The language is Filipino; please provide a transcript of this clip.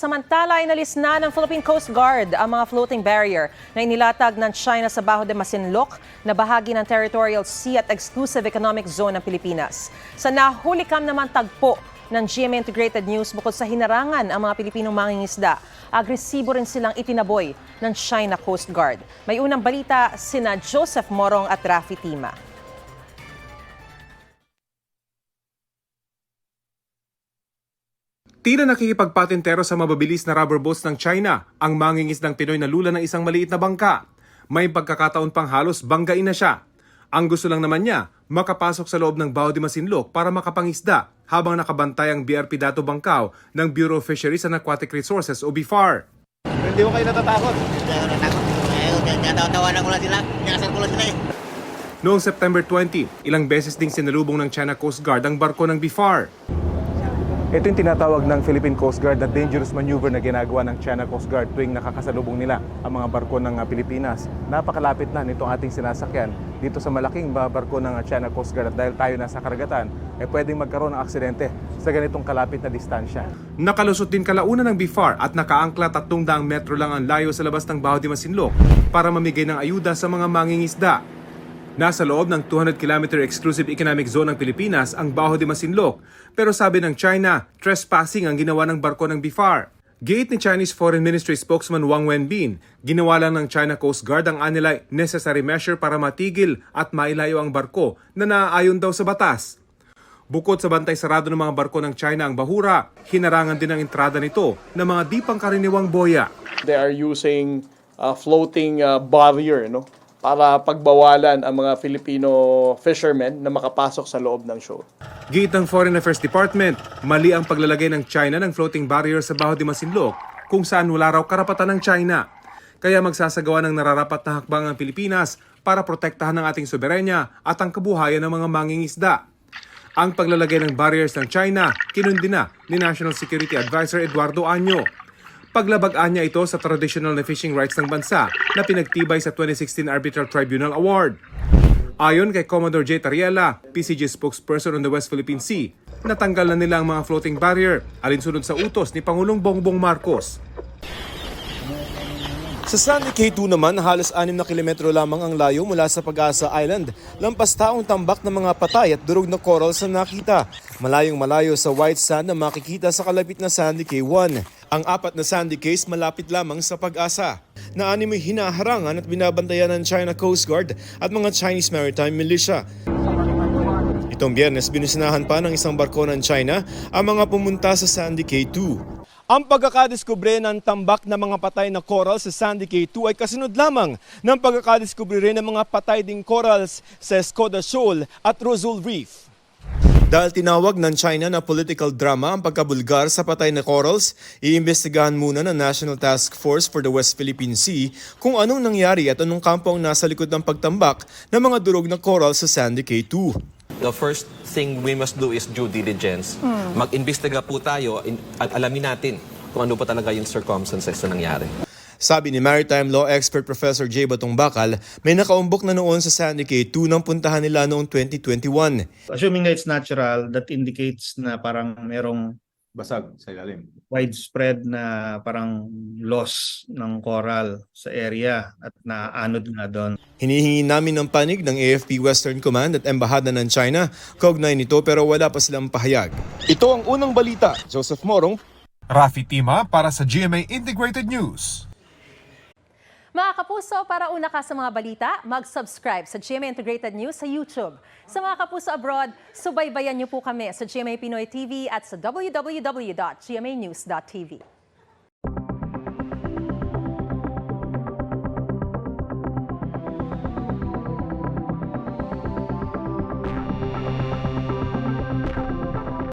Samantala, inalis na ng Philippine Coast Guard ang mga floating barrier na inilatag ng China sa Bajo de Masinloc na bahagi ng Territorial Sea at Exclusive Economic Zone ng Pilipinas. Sa nahulikam naman tagpo ng GMA Integrated News, bukod sa hinarangan ang mga Pilipinong mangingisda, agresibo rin silang itinaboy ng China Coast Guard. May unang balita sina Joseph Morong at Rafi Tima. Tila nakikipagpatintero sa mababilis na rubber boats ng China ang mangingisdang Pinoy na lula ng isang maliit na bangka. May pagkakataon pang halos banggain na siya. Ang gusto lang naman niya, makapasok sa loob ng Bajo de Masinloc para makapangisda habang nakabantay ang BRP Dato Bangkao ng Bureau of Fisheries and Aquatic Resources o BFAR. Hindi mo kayo natatakot? Hindi ako natakot. Tinatawa-tawanan ko lang sila. Pinakasar ko lang sila eh. Noong September 20, ilang beses ding sinalubong ng China Coast Guard ang barko ng BFAR. Ito yung tinatawag ng Philippine Coast Guard na dangerous maneuver na ginagawa ng China Coast Guard tuwing nakakasalubong nila ang mga barko ng Pilipinas. Napakalapit na nitong ating sinasakyan dito sa malaking barko ng China Coast Guard at dahil tayo nasa karagatan, pwedeng magkaroon ng aksidente sa ganitong kalapit na distansya. Nakalusot din kalaunan ng BFAR at nakaangkla 300 metro lang ang layo sa labas ng Bajo de Masinloc para mamigay ng ayuda sa mga mangingisda. Nasa loob ng 200-kilometer exclusive economic zone ng Pilipinas ang Bajo de Masinloc, pero sabi ng China, trespassing ang ginawa ng barko ng BFAR. Gate ni Chinese Foreign Ministry spokesman Wang Wenbin, ginawa lang ng China Coast Guard ang anilay necessary measure para matigil at mailayo ang barko na naaayon daw sa batas. Bukod sa bantay sarado ng mga barko ng China ang bahura, hinarangan din ang entrada nito ng mga di pangkaraniwang boya. They are using floating barrier, no? Para pagbawalan ang mga Filipino fishermen na makapasok sa loob ng shoal. Giit ng Foreign Affairs Department, mali ang paglalagay ng China ng floating barrier sa Bajo de Masinloc kung saan wala raw karapatan ng China. Kaya magsasagawa ng nararapat na hakbang ang Pilipinas para protektahan ang ating soberenya at ang kabuhayan ng mga mangingisda. Ang paglalagay ng barriers ng China, kinundi na ni National Security Advisor Eduardo Año. Paglabagaan niya ito sa traditional na fishing rights ng bansa na pinagtibay sa 2016 Arbitral Tribunal Award. Ayon kay Commodore J. Tariela, PCG spokesperson on the West Philippine Sea, natanggal na nila ang mga floating barrier alinsunod sa utos ni Pangulong Bongbong Marcos. Sa Sandy Cay 2 naman, halos 6 na kilometro lamang ang layo mula sa Pag-asa Island. Lampas taong tambak ng mga patay at durog na corals na nakita. Malayong malayo sa white sand na makikita sa kalapit na Sandy Cay 1. Ang 4 na Sandy Cays malapit lamang sa Pag-asa. Na 6 ay hinaharangan at binabantayan ng China Coast Guard at mga Chinese Maritime Militia. Itong Biyernes, binusinahan pa ng isang barko ng China ang mga pumunta sa Sandy Cay 2. Ang pagkakadiskubre ng tambak na mga patay na coral sa Sandy Cay 2 ay kasunod lamang ng pagkakadiskubre rin ng mga patay ding corals sa Escoda Shoal at Rosul Reef. Dahil tinawag ng China na political drama ang pagkabulgar sa patay na corals, iimbestigahan muna ng National Task Force for the West Philippine Sea kung anong nangyari at anong kampo ang nasa likod ng pagtambak ng mga durog na coral sa Sandy Cay 2. The first thing we must do is due diligence. Mag-imbestiga po tayo at alamin natin kung ano pa talaga yung circumstances na nangyari. Sabi ni maritime law expert Professor J. Batong Bakal, may nakaumbok na noon sa Sandy Cay 2 nang puntahan nila noong 2021. Assuming that it's natural, that indicates na parang merong basag sa ilalim. Widespread na parang loss ng coral sa area at naanod nga doon. Hinihingi namin ng panig ng AFP Western Command at Embahada ng China, kaugnay nito pero wala pa silang pahayag. Ito ang unang balita. Joseph Morong, Rafi Tima para sa GMA Integrated News. Mga kapuso, para una ka sa mga balita, mag-subscribe sa GMA Integrated News sa YouTube. Sa mga kapuso abroad, subaybayan niyo po kami sa GMA Pinoy TV at sa www.gmanews.tv.